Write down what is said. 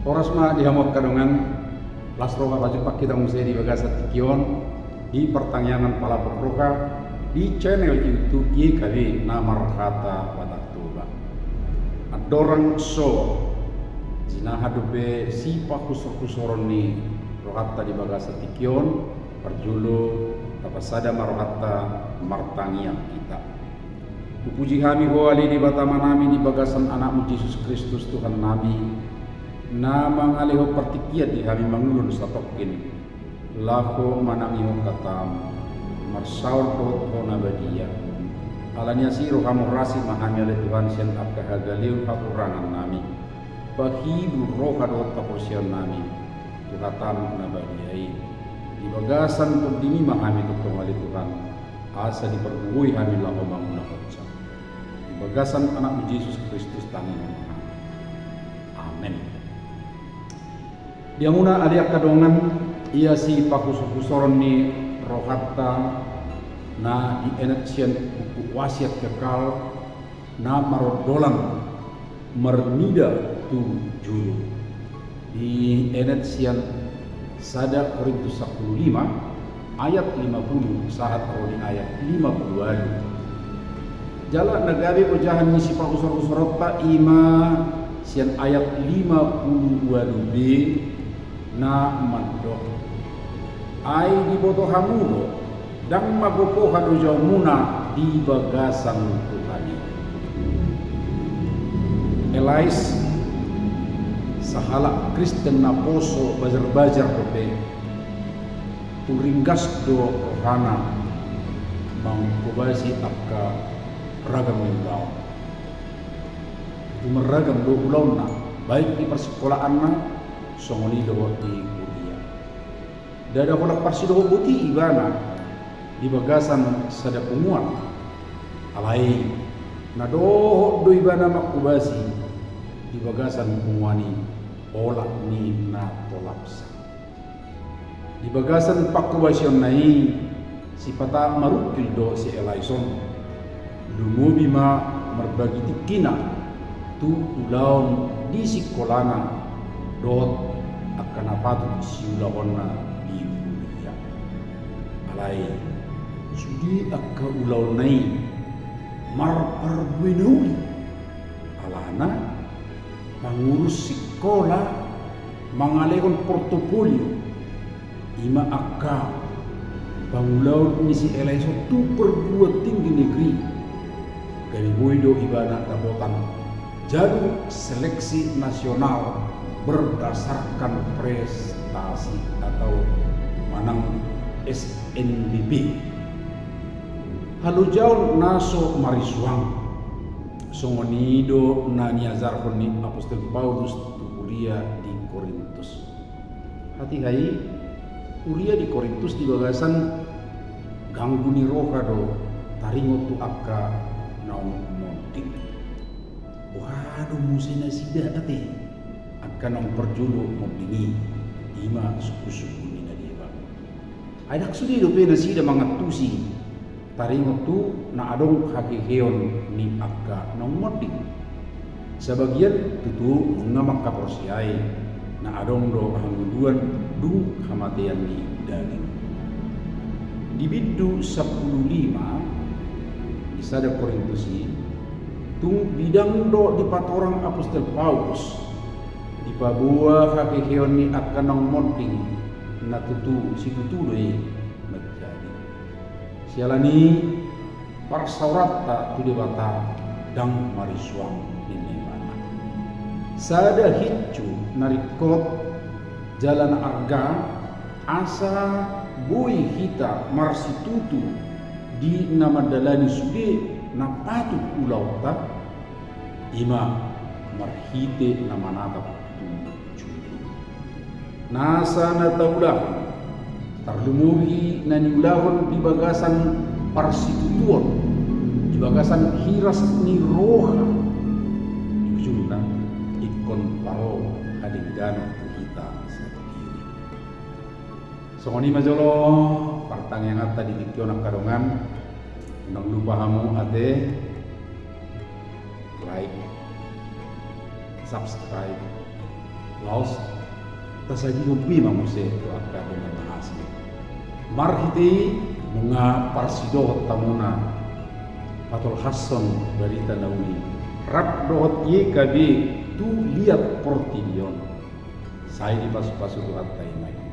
Oras ma dihamot kadongan lasro ka pak kita musai di bagasa tikion di pertanyaan pala pokroka di channel YouTube YKB Namar Kata Pataktuba. Adorang so jina hadupe si pakusor-kusoron ni rohatta di bagasa tikion perjulu tapasada marohatta martangiang kita. Puji kami wali di batama nami di bagasan anakmu Yesus Kristus Tuhan nami. Nama ngaleho partikiat di kami mangulun satokin. Lako manangiho katam. Marsaul toto nabadia. Alanya siru kamu rasi mahami oleh Tuhan sian abka hagaliu hakurangan nami. Bahibu roh kadot taposian nami. Tuhatam nabadiai. Di bagasan perdini mahami tutong oleh Tuhan. Asa diperbuhui kami lako manguna kotsa. Di bagasan anakmu Yesus Kristus tangin. Amin. Dia muna aliak kadongan ia si pakusor-kusoron ni rohatta na di eneksian buku wasiat kekal na marodolan mernida tu julu di eneksian sada Korintus 15 ayat 50 saat di ayat 50 jala nagari ujahan ni si pakusor-kusorota ima sian ayat 52b na mandok ai di boto hamulo dan magopo hadu jauh muna di bagasan Tuhani. Elais sahala Kristen na poso bajar-bajar dope turinggas do rohana mangkubasi akka ragam ulau meragam do ulau na baik di persekolahan na songoni do di kuliah. Dada kolak parsido buti ibana di bagasan sada punguan. Alai nadoh do ibana makubasi di bagasan punguani olak ni na tolapsa. Di bagasan pakubasion nai si pata marukil do si Elaison. Lumubi ma merbagi tikina tu ulaon di sikolana dot akan apatu siulaonna di kuliah. Alai sudi akka ulaonai marparbuinui alana pangurus sekolah mangalehon portofolio ima akka pangulaon ni si Elaiso tu perbuat tinggi negeri kami boido ibana tabotan jalur seleksi nasional berdasarkan prestasi atau manang SNBP. Halu jauh naso marisuang songonido na niazarkon ni Apostol Paulus tu kuliah di Korintus. Hati hai kuliah di Korintus di bagasan ganggu ni roha do taringo tu akka naung montik. Waduh musina sida ate akan ang perjulu membini ima suku-suku ni nadiba. Aidak sudi do pena sida mangatusi taringo tu na adong hakiheon ni akka nang modik. Sebagian tutu ngamak kaporsiai na adong do hangguduan dung kamatian ni daging. Di bidu 15 di sada Korintusi tung bidang do di patorang Apostol Paulus di pabua hakiheon ni akan nang modding na tutu si tutu doi menjadi sialani parsaurat ta tu debata dang marisuang ni nebana sada hiccu narikot jalan arga asa boy hita marsitutu di nama dalani sude na patut ulau ta ima marhite nama natap nasa na taulah tarlumuhi na niulahon di bagasan parsitutuan di bagasan hiras ni roha di ujung na ikon paro hadigana kita sa diri. So ni majolo partang yang atta di tikyo ng karungan nang lupa kamu ate like subscribe Laos tasaji ngumpi mamuse tu akka dengan asli. Marhiti mga parsido tamuna Patol Hasson dari Tanawi rap dohot ye kabe tu lihat portilion. Saya di pasu-pasu tu atai mai.